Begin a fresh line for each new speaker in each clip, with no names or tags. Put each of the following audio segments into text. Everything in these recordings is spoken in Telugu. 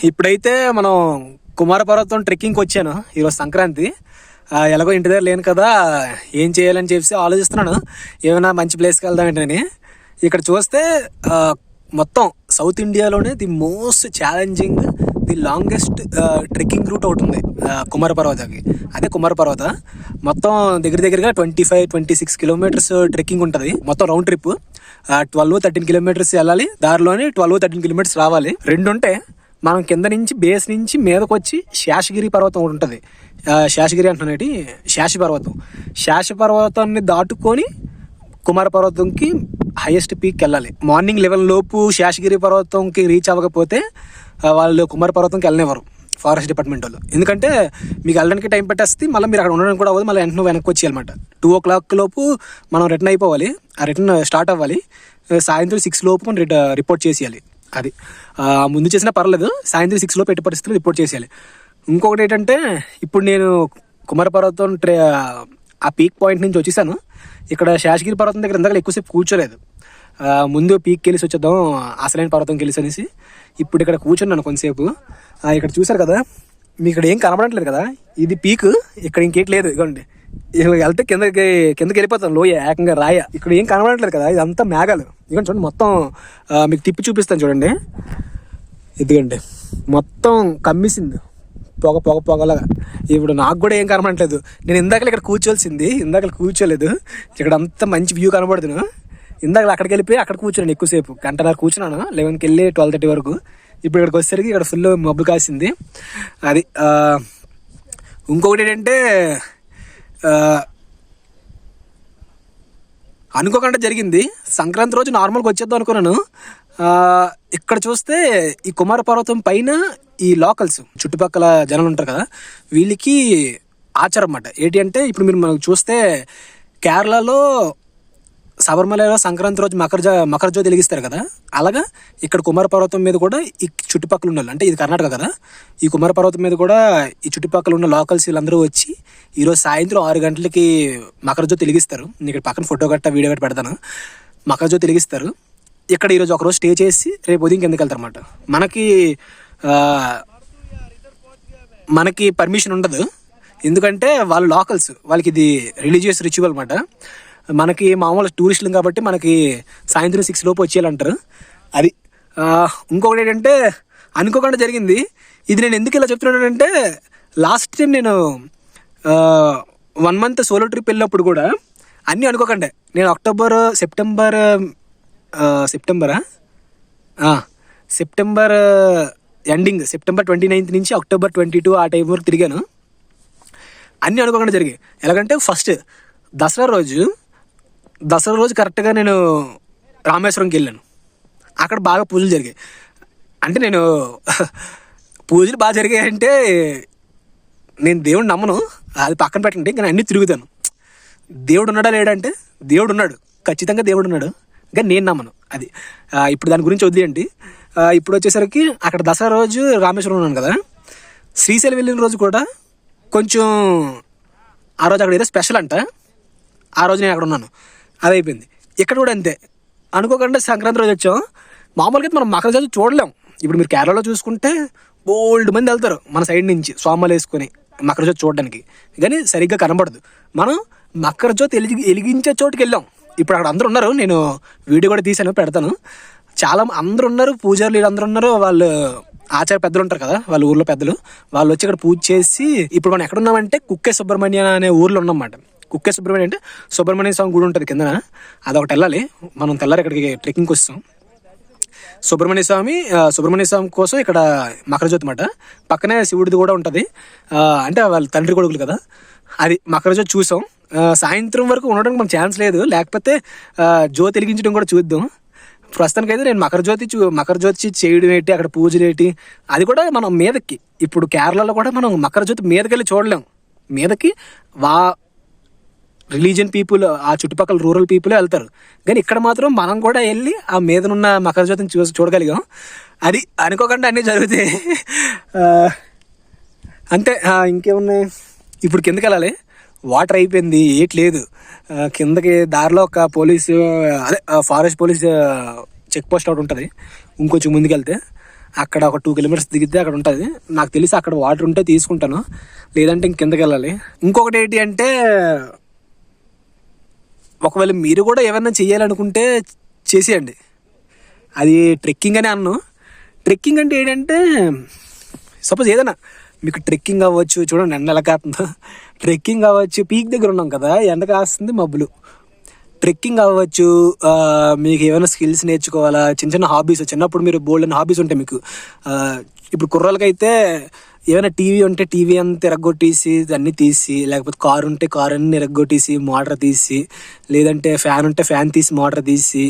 ఇప్పుడైతే మనం కుమార పర్వతం ట్రెక్కింగ్కి వచ్చాను. ఈరోజు సంక్రాంతి. ఎలాగో ఇంటి దగ్గర లేను కదా, ఏం చేయాలని చెప్పి ఆలోచిస్తున్నాను. ఏమైనా మంచి ప్లేస్కి వెళ్దాం ఏంటని. ఇక్కడ చూస్తే మొత్తం సౌత్ ఇండియాలోనే the most challenging, the longest trekking route ఒకటి ఉంది కుమార పర్వతకి. అదే కుమార పర్వత. మొత్తం దగ్గరగా 25-26 కిలోమీటర్స్ ట్రెక్కింగ్ ఉంటుంది. మొత్తం రౌండ్ ట్రిప్ 12-13 కిలోమీటర్స్ వెళ్ళాలి. దారిలోని 12-13 కిలోమీటర్స్ రావాలి. రెండు ఉంటే మనం కింద నుంచి బేస్ నుంచి మీదకి వచ్చి శేషగిరి పర్వతం ఒకటి ఉంటుంది. శేషగిరి అంటున్నాడు, శేష పర్వతం. శేష పర్వతాన్ని దాటుకొని కుమార పర్వతంకి హైయెస్ట్ పీక్కి వెళ్ళాలి. మార్నింగ్ 11 లోపు శేషగిరి పర్వతంకి రీచ్ అవ్వకపోతే వాళ్ళు కుమార పర్వతంకి వెళ్ళనివ్వరు ఫారెస్ట్ డిపార్ట్మెంట్ వాళ్ళు. ఎందుకంటే మీకు వెళ్ళడానికి టైం పట్టేస్తే మళ్ళీ మీరు అక్కడ ఉండడానికి కూడా అవ్వదు. మళ్ళీ వెనక్కి వచ్చేయాలన్నమాట. 2 o'clock లోపు మనం రిటర్న్ అయిపోవాలి. ఆ రిటర్న్ స్టార్ట్ అవ్వాలి. సాయంత్రం 6 లోపు మనం రిపోర్ట్ చేసేయాలి. అది ముందు చేసినా పర్లేదు, సాయంత్రం 6 లోపు ఎట్టి పరిస్థితుల్లో రిపోర్ట్ చేసేయాలి. ఇంకొకటి ఏంటంటే, ఇప్పుడు నేను కుమార పర్వతం ఆ పీక్ పాయింట్ నుంచి వచ్చేసాను. ఇక్కడ శేషగిరి పర్వతం దగ్గర ఇందాక ఎక్కువసేపు కూర్చోలేదు. ముందు పీక్కి వెళ్ళి వచ్చేద్దాం, అసలైన పర్వతంకి వెళ్ళి అనేసి ఇప్పుడు ఇక్కడ కూర్చున్నాను కొంతసేపు. ఇక్కడ చూసారు కదా, మీకు ఇక్కడ ఏం కనబడట్లేదు కదా, ఇది పీక్. ఇక్కడ ఇంకేట్ లేదు. ఇదిగోండి, వెళ్తే కిందకి వెళ్ళిపోతాం, లోయ ఏకంగా రాయ. ఇక్కడ ఏం కనబడట్లేదు కదా, ఇదంతా మేఘాలు. ఇదిగోండి చూడండి, మొత్తం మీకు తిప్పి చూపిస్తాను చూడండి. ఇదిగోండి మొత్తం కమ్మేసింది పొగలాగా. ఇప్పుడు నాకు కూడా ఏం కనబడట్లేదు. నేను ఇందాక ఇక్కడ కూర్చోవలసింది, ఇందాక కూర్చోలేదు. ఇక్కడ అంతా మంచి వ్యూ కనబడుతున్నాను. ఇందాక అక్కడికి వెళ్ళిపోయి అక్కడ కూర్చున్నాను ఎక్కువసేపు, గంటన్నర కూర్చున్నాను. 11కి వెళ్ళి 12:30 వరకు. ఇప్పుడు ఇక్కడికి వచ్చేసరికి ఇక్కడ ఫుల్ మబ్బు కాసింది. అది ఇంకొకటి ఏంటంటే, అనుకోకుండా జరిగింది. సంక్రాంతి రోజు నార్మల్గా వచ్చేద్దాం అనుకున్నాను. ఇక్కడ చూస్తే ఈ కుమార పర్వతం పైన ఈ లోకల్స్ చుట్టుపక్కల జనాలు ఉంటారు కదా, వీళ్ళకి ఆచారం అన్నమాట. ఏంటి అంటే, ఇప్పుడు మీరు మనకు చూస్తే కేరళలో శబరిమలలో సంక్రాంతి రోజు మకర జ్యోతి వెలిగిస్తారు కదా, అలాగా ఇక్కడ కుమార పర్వతం మీద కూడా ఈ చుట్టుపక్కల ఉన్న, అంటే ఇది కర్ణాటక కదా, ఈ కుమార పర్వతం మీద కూడా ఈ చుట్టుపక్కల ఉన్న లోకల్స్ వీళ్ళందరూ వచ్చి ఈరోజు సాయంత్రం 6 గంటలకి మకర జ్యోతి వెలిగిస్తారు. నేను ఇక్కడ పక్కన ఫోటో గట్ట వీడియో గట్ట పెడతాను. మకర జ్యోతి వెలిగిస్తారు. ఇక్కడ ఈరోజు ఒకరోజు స్టే చేసి రేపు ఉదయం కిందకి వెళ్తారు అన్నమాట. మనకి పర్మిషన్ ఉండదు, ఎందుకంటే వాళ్ళు లోకల్స్, వాళ్ళకి ఇది రిలీజియస్ రిచువల్ అన్నమాట. మనకి మామూలు టూరిస్టులు కాబట్టి మనకి సాయంత్రం 6 లోపు వచ్చేయాలంటారు. అది ఇంకొకటి ఏంటంటే, అనుకోకుండా జరిగింది. ఇది నేను ఎందుకు ఇలా చెప్తున్నానంటే, లాస్ట్ టైం నేను 1 month సోలో ట్రిప్ వెళ్ళినప్పుడు కూడా అన్నీ అనుకోకండి. నేను సెప్టెంబర్ ఎండింగ్, సెప్టెంబర్ 29th నుంచి అక్టోబర్ 22 ఆ టైం వరకు తిరిగాను. అన్నీ అనుకోకుండా జరిగాయి. ఎలాగంటే, ఫస్ట్ దసరా రోజు కరెక్ట్గా నేను రామేశ్వరంకి వెళ్ళాను. అక్కడ బాగా పూజలు జరిగాయి. అంటే నేను పూజలు బాగా జరిగాయంటే నేను దేవుడిని నమ్మను, అది పక్కన పెట్టండి, కానీ అన్నీ తిరుగుతాను. దేవుడు ఉన్నాడా లేడంటే, దేవుడు ఉన్నాడు, ఖచ్చితంగా దేవుడు ఉన్నాడు, కానీ నేను నమ్మను. అది ఇప్పుడు దాని గురించి వదిలేయండి. ఇప్పుడు వచ్చేసరికి అక్కడ దసరా రోజు రామేశ్వరం ఉన్నాను కదా, శ్రీశైలం వెళ్ళిన రోజు కూడా కొంచెం ఆ రోజు అక్కడ ఏదో స్పెషల్ అంట. ఆ రోజు నేను అక్కడ ఉన్నాను, అది అయిపోయింది. ఇక్కడ కూడా అంతే, అనుకోకుండా సంక్రాంతి రోజు వచ్చాం. మామూలుగా అయితే మనం మకర జ్యోతి చూడలేం. ఇప్పుడు మీరు కేరళలో చూసుకుంటే బోల్డ్ మంది వెళ్తారు మన సైడ్ నుంచి స్వామాలు వేసుకొని మకర జ్యోతి చూడడానికి, కానీ సరిగ్గా కనబడదు. మనం మకర జ్యోతి వెలిగించే చోటుకి వెళ్ళాం. ఇప్పుడు అక్కడ అందరూ ఉన్నారు, నేను వీడియో కూడా తీసాను, పెడతాను. అందరూ ఉన్నారు, పూజారులు వీళ్ళందరూ ఉన్నారు. వాళ్ళు ఆచార పెద్దలు ఉంటారు కదా, వాళ్ళ ఊర్లో పెద్దలు, వాళ్ళు వచ్చి ఇక్కడ పూజ చేసి. ఇప్పుడు మనం ఎక్కడ ఉన్నామంటే కుక్కే సుబ్రహ్మణ్య అనే ఊర్లో ఉన్నమాట. కుక్కే సుబ్రహ్మణ్యం అంటే సుబ్రహ్మణ్య స్వామి గుడి ఉంటుంది కిందన, అదొకటి వెళ్ళాలి. మనం తెల్లారి ఇక్కడికి ట్రెక్కింగ్కి వస్తాం. సుబ్రహ్మణ్య స్వామి కోసం ఇక్కడ మకర జ్యోతి మాట. పక్కనే శివుడిది కూడా ఉంటుంది, అంటే వాళ్ళ తండ్రి కొడుకులు కదా. అది మకర జ్యోతి చూసాం. సాయంత్రం వరకు ఉండడానికి మనకు ఛాన్స్ లేదు, లేకపోతే జ్యోతి వెలిగించడం కూడా చూద్దాం. ప్రస్తుతానికైతే నేను మకర జ్యోతి చేయడం ఏంటి, అక్కడ పూజలు ఏంటి, అది కూడా మనం మీదకి. ఇప్పుడు కేరళలో కూడా మనం మకర జ్యోతి మీదకి వెళ్ళి చూడలేం. మీదకి రిలీజియన్ పీపుల్, ఆ చుట్టుపక్కల రూరల్ పీపులే వెళ్తారు. కానీ ఇక్కడ మాత్రం మనం కూడా వెళ్ళి ఆ మీదనున్న మకర జ్యోతిని చూడగలిగాం. అది అనుకోకుండా అన్నీ జరుగుతాయి. అంతే. ఇంకేమున్నాయి, ఇప్పుడు కిందకి వెళ్ళాలి. వాటర్ అయిపోయింది, ఏట్లేదు. కిందకి దారిలో ఒక పోలీసు, అదే ఫారెస్ట్ పోలీస్ చెక్ పోస్ట్ ఒకటి ఉంటుంది ఇంకొంచెం ముందుకెళ్తే. అక్కడ ఒక 2 కిలోమీటర్స్ దిగితే అక్కడ ఉంటుంది. నాకు తెలిసి అక్కడ వాటర్ ఉంటే తీసుకుంటాను, లేదంటే ఇంకెందుకు వెళ్ళాలి. ఇంకొకటి ఏంటి అంటే, ఒకవేళ మీరు కూడా ఏమైనా చేయాలనుకుంటే చేసేయండి. అది ట్రెక్కింగ్ అని అన్ను. ట్రెక్కింగ్ అంటే ఏంటంటే, సపోజ్ ఏదైనా మీకు ట్రెక్కింగ్ అవ్వచ్చు, చూడండి ఎండ ఎలా కాస్తుందో, ట్రెక్కింగ్ అవ్వచ్చు, పీక్ దగ్గర ఉన్నాం కదా, ఎండ కాస్తుంది, మబ్బులు. ట్రెక్కింగ్ అవ్వచ్చు, మీకు ఏమైనా స్కిల్స్ నేర్చుకోవాలా, చిన్న చిన్న హాబీస్, చిన్నప్పుడు మీరు బోల్డ్ అని హాబీస్ ఉంటాయి మీకు. ఇప్పుడు కుర్రోళ్ళకైతే ఏమైనా టీవీ ఉంటే టీవీ అంతా ఎరగొట్టేసి అన్నీ తీసి, లేకపోతే కారు ఉంటే కారు అన్ని ఎరగొట్టేసి మోటార్ తీసి, లేదంటే ఫ్యాన్ ఉంటే ఫ్యాన్ తీసి మోటార్ తీసి,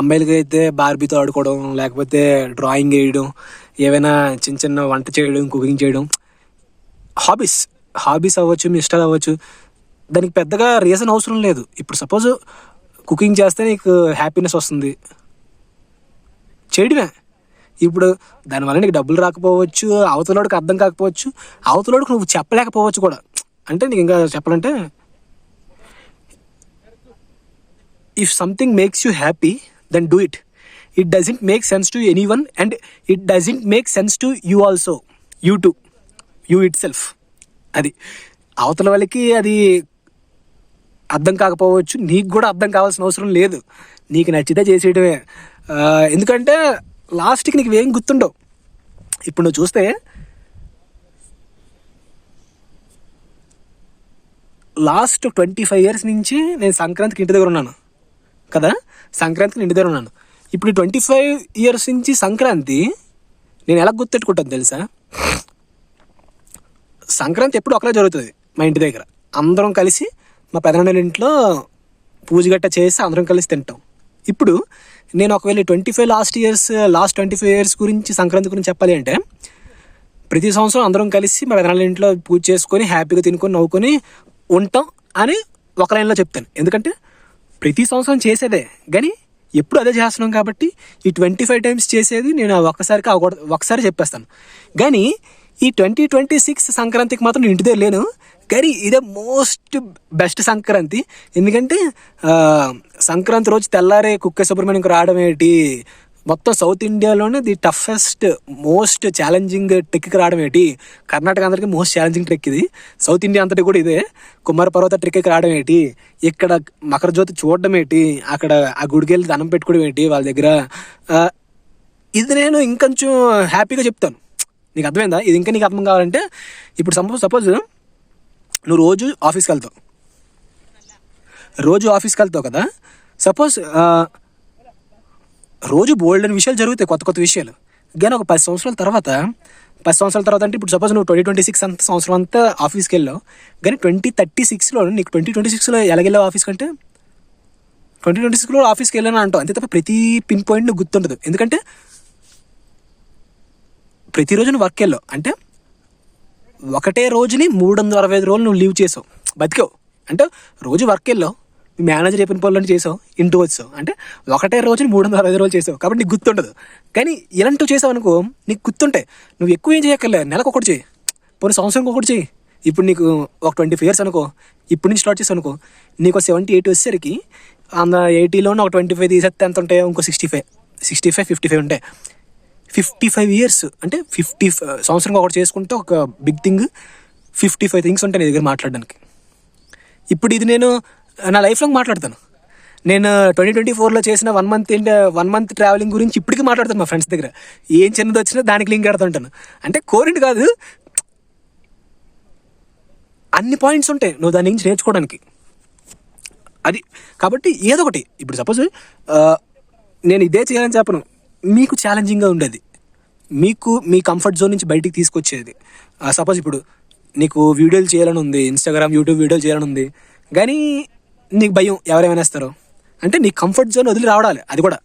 అమ్మాయిలకి అయితే బార్బీతో ఆడుకోవడం, లేకపోతే డ్రాయింగ్ వేయడం, ఏవైనా చిన్న చిన్న వంట చేయడం, కుకింగ్ చేయడం, హాబీస్ అవ్వచ్చు, మీ ఇష్టాలు అవ్వచ్చు. దానికి పెద్దగా రీజన్ అవసరం లేదు. ఇప్పుడు సపోజ్ కుకింగ్ చేస్తే నీకు హ్యాపీనెస్ వస్తుంది, చేయడమే. ఇప్పుడు దానివల్ల నీకు డబ్బులు రాకపోవచ్చు, అవతలోడికి అర్థం కాకపోవచ్చు, అవతలోడికి నువ్వు చెప్పలేకపోవచ్చు కూడా. అంటే నీకు ఇంకా చెప్పాలంటే, if something makes you happy then do it. It doesn't make sense to anyone and it doesn't make sense to you also, you itself. అది అవతల వాళ్ళకి అది అర్థం కాకపోవచ్చు, నీకు కూడా అర్థం కావాల్సిన అవసరం లేదు. నీకు నచ్చితే చేసేయడమే. ఎందుకంటే లాస్ట్కి నీకు ఏం గుర్తుండవు. ఇప్పుడు నువ్వు చూస్తే లాస్ట్ 25 years నుంచి నేను సంక్రాంతికి ఇంటి దగ్గర ఉన్నాను కదా, సంక్రాంతికి ఇంటి దగ్గర ఉన్నాను. ఇప్పుడు 25 years నుంచి సంక్రాంతి నేను ఎలా గుర్తెట్టుకుంటాను తెలుసా? సంక్రాంతి ఎప్పుడు ఒకలా జరుగుతుంది మా ఇంటి దగ్గర. అందరం కలిసి మా పెదనాన్న ఇంట్లో పూజ గట్ట చేసి అందరం కలిసి తింటాం. ఇప్పుడు నేను ఒకవేళ లాస్ట్ 25 years గురించి, సంక్రాంతి గురించి చెప్పాలి అంటే, ప్రతి సంవత్సరం అందరం కలిసి మా పెదనాన్న ఇంట్లో పూజ చేసుకొని హ్యాపీగా తినుకొని నవ్వుకొని ఉంటాం అని ఒక లైన్లో చెప్తాను. ఎందుకంటే ప్రతి సంవత్సరం చేసేదే, కానీ ఎప్పుడు అదే చేస్తున్నాం కాబట్టి ఈ 25 times చేసేది నేను ఒకసారి చెప్పేస్తాను. కానీ ఈ 2026 సంక్రాంతికి మాత్రం నేను ఇంటి దగ్గర లేను. కానీ ఇదే మోస్ట్ బెస్ట్ సంక్రాంతి. ఎందుకంటే సంక్రాంతి రోజు తెల్లారే కుక్కే సుబ్రహ్మణ్యంకి రావడం ఏంటి, మొత్తం సౌత్ ఇండియాలోనే ది టఫెస్ట్ మోస్ట్ ఛాలెంజింగ్ ట్రెక్కి రావడం ఏంటి, కర్ణాటక అందరికీ మోస్ట్ ఛాలెంజింగ్ ట్రెక్ ఇది, సౌత్ ఇండియా అంతటి కూడా ఇదే. కుమార పర్వత ట్రెక్కి రావడం ఏంటి, ఇక్కడ మకర జ్యోతి చూడడం ఏంటి, అక్కడ ఆ గుడికి వెళ్ళి దండం పెట్టుకోవడం ఏంటి వాళ్ళ దగ్గర, ఇది నేను ఇంకొంచెం హ్యాపీగా చెప్తాను. నీకు అర్థమైందా? ఇది ఇంకా నీకు అర్థం కావాలంటే, ఇప్పుడు సపోజ్ నువ్వు రోజు ఆఫీస్కి వెళ్తావు కదా, సపోజ్ రోజు బోల్డ్ అని విషయాలు జరుగుతాయి, కొత్త విషయాలు. కానీ ఒక 10 సంవత్సరాల తర్వాత అంటే ఇప్పుడు సపోజ్ నువ్వు 2026 అంత సంవత్సరం అంతా ఆఫీస్కి వెళ్ళావు, కానీ 2036లో నీకు 2026లో ఎలాగెళ్ళావు ఆఫీస్ కంటే 2026లో ఆఫీస్కి వెళ్ళాను అంటావు. అంతే తప్ప ప్రతి పిన్ పాయింట్ నువ్వు గుర్తుండదు. ఎందుకంటే ప్రతిరోజు నువ్వు వర్క్ వెళ్ళావు అంటే ఒకటే రోజుని 365 రోజులు నువ్వు లీవ్ చేసావు, బతికావు. అంటే రోజు వర్క్ వెళ్ళావు, మీ మేనేజర్ చెప్పిన పనులను చేసావు, ఇంటికి వచ్చావు, అంటే ఒకటే రోజుని 365 రోజులు చేసావు కాబట్టి నీకు గుర్తుండదు. కానీ ఇలాంటివి చేసావు అనుకో, నీకు గుర్తుంటాయి. నువ్వు ఎక్కువ ఏం చేయక్కర్లే, నెలకు ఒకటి చేయి, పోనీ సంవత్సరానికి ఒకటి చేయి. ఇప్పుడు నీకు ఒక 25 years అనుకో, ఇప్పుడు నుంచి స్టార్ట్ చేసావు అనుకో, నీకు 78 వచ్చేసరికి అంద 80లోనే ఒక 25 తీసేస్తే ఎంత ఉంటాయి, ఇంకో 65 55 ఉంటాయి. 55 years అంటే 50 సంవత్సరంగా ఒకటి చేసుకుంటే ఒక బిగ్ థింగ్, 55 things ఉంటాయి నీ దగ్గర మాట్లాడడానికి. ఇప్పుడు ఇది నేను నా లైఫ్లో మాట్లాడతాను. నేను 2024లో చేసిన 1 month ట్రావెలింగ్ గురించి ఇప్పటికీ మాట్లాడతాను మా ఫ్రెండ్స్ దగ్గర. ఏం చిన్నది వచ్చినా దానికి లింక్ పెడుతుంటాను. అంటే కోరింటి కాదు, అన్ని పాయింట్స్ ఉంటాయి నువ్వు దాని నుంచి నేర్చుకోవడానికి. అది కాబట్టి ఏదో ఒకటి, ఇప్పుడు సపోజ్ నేను ఇదే చేయాలని చెప్పను, మీకు ఛాలెంజింగ్గా ఉండేది, మీకు మీ కంఫర్ట్ జోన్ నుంచి బయటికి తీసుకొచ్చేది. సపోజ్ ఇప్పుడు నీకు వీడియోలు చేయాలని ఉంది, ఇన్స్టాగ్రామ్ యూట్యూబ్ వీడియోలు చేయాలని ఉంది, కానీ నీకు భయం ఎవరేమైనా వేస్తారో, అంటే నీ కంఫర్ట్ జోన్ వదిలి రావడాలి. అది కూడా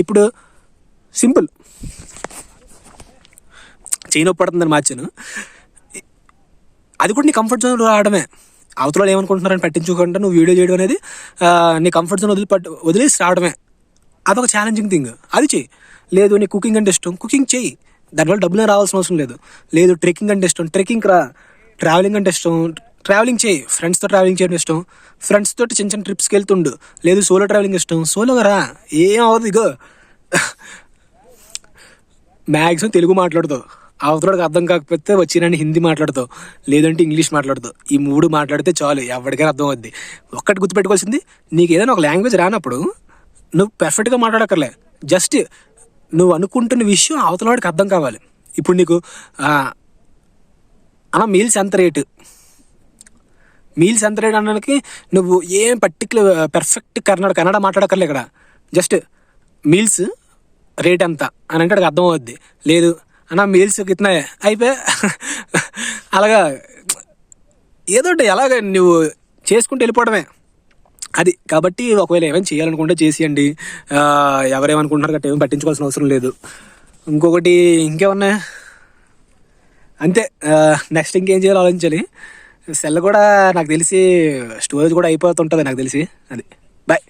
ఇప్పుడు సింపుల్, చేయి నొప్పి పడుతుందని మార్చాను, అది కూడా నీ కంఫర్ట్ జోన్ రావడమే. అవతల ఏమనుకుంటున్నారని పట్టించుకుంటా నువ్వు వీడియో చేయడం అనేది నీ కంఫర్ట్ జోన్ వదిలేసి రావడమే. అదొక ఛాలెంజింగ్ థింగ్, అది చెయ్యి. లేదు నీకు కుకింగ్ అంటే ఇష్టం, కుకింగ్ చెయ్యి, దానివల్ల డబ్బులు రావాల్సిన అవసరం లేదు. లేదు ట్రెక్కింగ్ అంటే ఇష్టం, ట్రెక్కింగ్ రా. ట్రావెలింగ్ అంటే ఇష్టం, ట్రావెలింగ్ చేయి. ఫ్రెండ్స్తో ట్రావెలింగ్ చేయడం ఇష్టం, ఫ్రెండ్స్ తోటి చిన్న చిన్న ట్రిప్స్కి వెళ్తుండు. లేదు సోలో ట్రావెలింగ్ ఇష్టం, సోలోగా రా, ఏం అవ్వదు. ఇగో మ్యాక్సిమం తెలుగు మాట్లాడుతావు, అవతలకి అర్థం కాకపోతే వచ్చినని హిందీ మాట్లాడుతావు, లేదంటే ఇంగ్లీష్ మాట్లాడుతావు. ఈ 3 మాట్లాడితే చాలు, ఎవరికైనా అర్థం అవుద్ది. ఒక్కటి గుర్తుపెట్టుకోవాల్సింది, నీకు ఏదైనా ఒక లాంగ్వేజ్ రానప్పుడు నువ్వు పర్ఫెక్ట్గా మాట్లాడక్కర్లే, జస్ట్ నువ్వు అనుకుంటున్న విషయం అవతలవాడికి అర్థం కావాలి. ఇప్పుడు నీకు అన్న మీల్స్ ఎంత రేటు, మీల్స్ ఎంత రేట్ అనడానికి నువ్వు ఏం పర్టికులర్ పర్ఫెక్ట్ కన్నడ మాట్లాడక్కర్లే. ఇక్కడ జస్ట్ మీల్స్ రేట్ ఎంత అని అంటే అర్థం అవుద్ది. లేదు అన్న మీల్స్ కిత్నాయే అయిపోయా అలాగా ఏదో ఒకటి ఎలాగ నువ్వు చేసుకుంటూ వెళ్ళిపోవడమే అది. కాబట్టి ఒకవేళ ఏమైనా చేయాలనుకుంటే చేసేయండి, ఎవరేమనుకుంటున్నారు గట్రా ఏమి పట్టించుకోవాల్సిన అవసరం లేదు. ఇంకొకటి ఇంకేమన్నా అంతే, నెక్స్ట్ ఇంకేం చేయాలో ఆలోచించాలి. సెల్ కూడా నాకు తెలిసి స్టోరేజ్ కూడా అయిపోతుంటుంది నాకు తెలిసి. అది బాయ్.